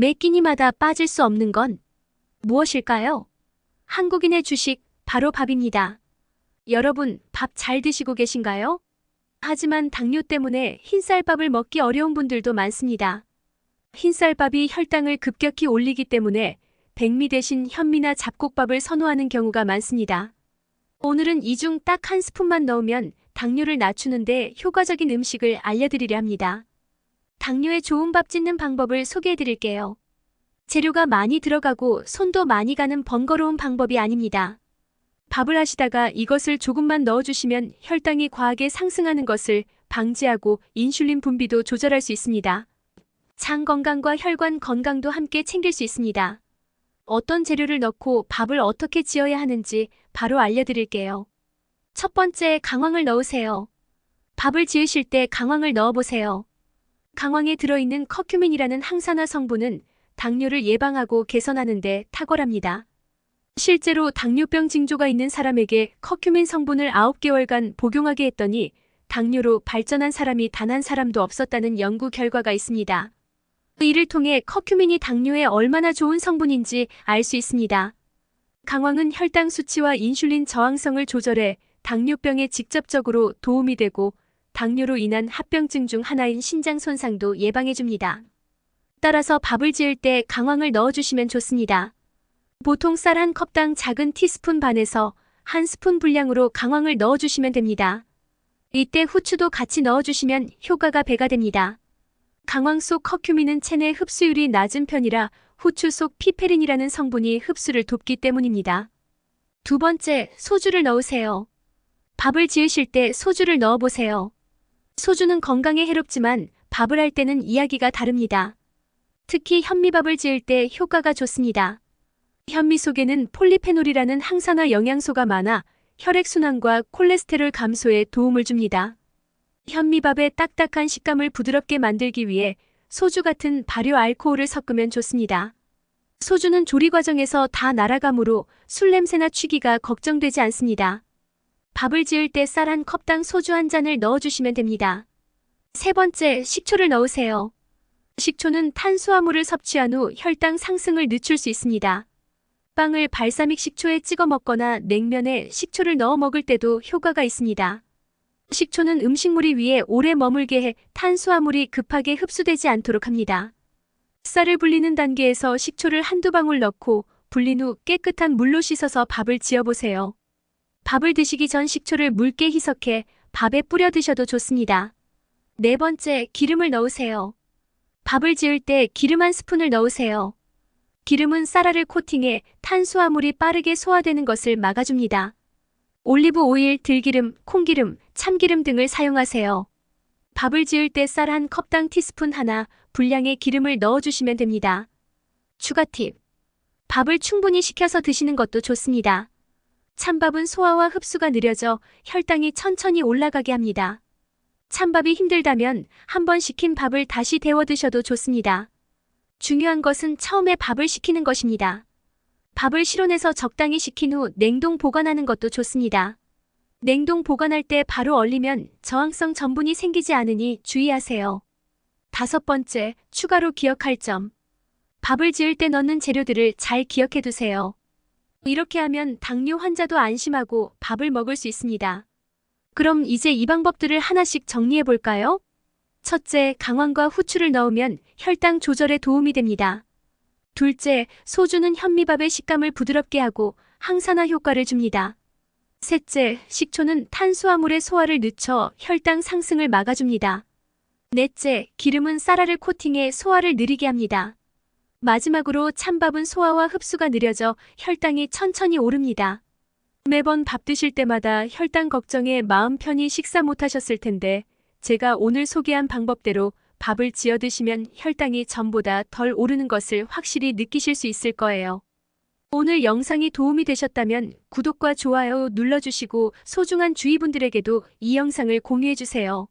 매 끼니마다 빠질 수 없는 건 무엇일까요? 한국인의 주식, 바로 밥입니다. 여러분, 밥 잘 드시고 계신가요? 하지만 당뇨 때문에 흰쌀밥을 먹기 어려운 분들도 많습니다. 흰쌀밥이 혈당을 급격히 올리기 때문에 백미 대신 현미나 잡곡밥을 선호하는 경우가 많습니다. 오늘은 이 중 딱 한 스푼만 넣으면 당뇨를 낮추는데 효과적인 음식을 알려드리려 합니다. 당뇨에 좋은 밥 짓는 방법을 소개해드릴게요. 재료가 많이 들어가고 손도 많이 가는 번거로운 방법이 아닙니다. 밥을 하시다가 이것을 조금만 넣어주시면 혈당이 과하게 상승하는 것을 방지하고 인슐린 분비도 조절할 수 있습니다. 장 건강과 혈관 건강도 함께 챙길 수 있습니다. 어떤 재료를 넣고 밥을 어떻게 지어야 하는지 바로 알려드릴게요. 첫 번째, 강황을 넣으세요. 밥을 지으실 때 강황을 넣어보세요. 강황에 들어있는 커큐민이라는 항산화 성분은 당뇨를 예방하고 개선하는 데 탁월합니다. 실제로 당뇨병 징조가 있는 사람에게 커큐민 성분을 9개월간 복용하게 했더니 당뇨로 발전한 사람이 단 한 사람도 없었다는 연구 결과가 있습니다. 이를 통해 커큐민이 당뇨에 얼마나 좋은 성분인지 알 수 있습니다. 강황은 혈당 수치와 인슐린 저항성을 조절해 당뇨병에 직접적으로 도움이 되고 당뇨로 인한 합병증 중 하나인 신장 손상도 예방해줍니다. 따라서 밥을 지을 때 강황을 넣어주시면 좋습니다. 보통 쌀 한 컵당 작은 티스푼 반에서 한 스푼 분량으로 강황을 넣어주시면 됩니다. 이때 후추도 같이 넣어주시면 효과가 배가 됩니다. 강황 속 커큐민은 체내 흡수율이 낮은 편이라 후추 속 피페린이라는 성분이 흡수를 돕기 때문입니다. 두 번째, 소주를 넣으세요. 밥을 지으실 때 소주를 넣어보세요. 소주는 건강에 해롭지만 밥을 할 때는 이야기가 다릅니다. 특히 현미밥을 지을 때 효과가 좋습니다. 현미 속에는 폴리페놀이라는 항산화 영양소가 많아 혈액순환과 콜레스테롤 감소에 도움을 줍니다. 현미밥의 딱딱한 식감을 부드럽게 만들기 위해 소주 같은 발효 알코올을 섞으면 좋습니다. 소주는 조리 과정에서 다 날아가므로 술 냄새나 취기가 걱정되지 않습니다. 밥을 지을 때 쌀 한 컵당 소주 한 잔을 넣어주시면 됩니다. 세 번째, 식초를 넣으세요. 식초는 탄수화물을 섭취한 후 혈당 상승을 늦출 수 있습니다. 빵을 발사믹 식초에 찍어 먹거나 냉면에 식초를 넣어 먹을 때도 효과가 있습니다. 식초는 음식물이 위에 오래 머물게 해 탄수화물이 급하게 흡수되지 않도록 합니다. 쌀을 불리는 단계에서 식초를 한두 방울 넣고 불린 후 깨끗한 물로 씻어서 밥을 지어보세요. 밥을 드시기 전 식초를 묽게 희석해 밥에 뿌려 드셔도 좋습니다. 네 번째, 기름을 넣으세요. 밥을 지을 때 기름 한 스푼을 넣으세요. 기름은 쌀알을 코팅해 탄수화물이 빠르게 소화되는 것을 막아줍니다. 올리브 오일, 들기름, 콩기름, 참기름 등을 사용하세요. 밥을 지을 때 쌀 한 컵당 티스푼 하나 분량의 기름을 넣어주시면 됩니다. 추가 팁. 밥을 충분히 식혀서 드시는 것도 좋습니다. 찬밥은 소화와 흡수가 느려져 혈당이 천천히 올라가게 합니다. 찬밥이 힘들다면 한번 식힌 밥을 다시 데워 드셔도 좋습니다. 중요한 것은 처음에 밥을 식히는 것입니다. 밥을 실온에서 적당히 식힌 후 냉동 보관하는 것도 좋습니다. 냉동 보관할 때 바로 얼리면 저항성 전분이 생기지 않으니 주의하세요. 다섯 번째, 추가로 기억할 점. 밥을 지을 때 넣는 재료들을 잘 기억해 두세요. 이렇게 하면 당뇨 환자도 안심하고 밥을 먹을 수 있습니다. 그럼 이제 이 방법들을 하나씩 정리해 볼까요? 첫째, 강황과 후추를 넣으면 혈당 조절에 도움이 됩니다. 둘째, 소주는 현미밥의 식감을 부드럽게 하고 항산화 효과를 줍니다. 셋째, 식초는 탄수화물의 소화를 늦춰 혈당 상승을 막아줍니다. 넷째, 기름은 쌀알을 코팅해 소화를 느리게 합니다. 마지막으로 찬밥은 소화와 흡수가 느려져 혈당이 천천히 오릅니다. 매번 밥 드실 때마다 혈당 걱정에 마음 편히 식사 못하셨을 텐데 제가 오늘 소개한 방법대로 밥을 지어 드시면 혈당이 전보다 덜 오르는 것을 확실히 느끼실 수 있을 거예요. 오늘 영상이 도움이 되셨다면 구독과 좋아요 눌러주시고 소중한 주위분들에게도 이 영상을 공유해주세요.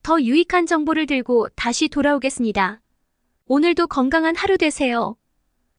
더 유익한 정보를 들고 다시 돌아오겠습니다. 오늘도 건강한 하루 되세요.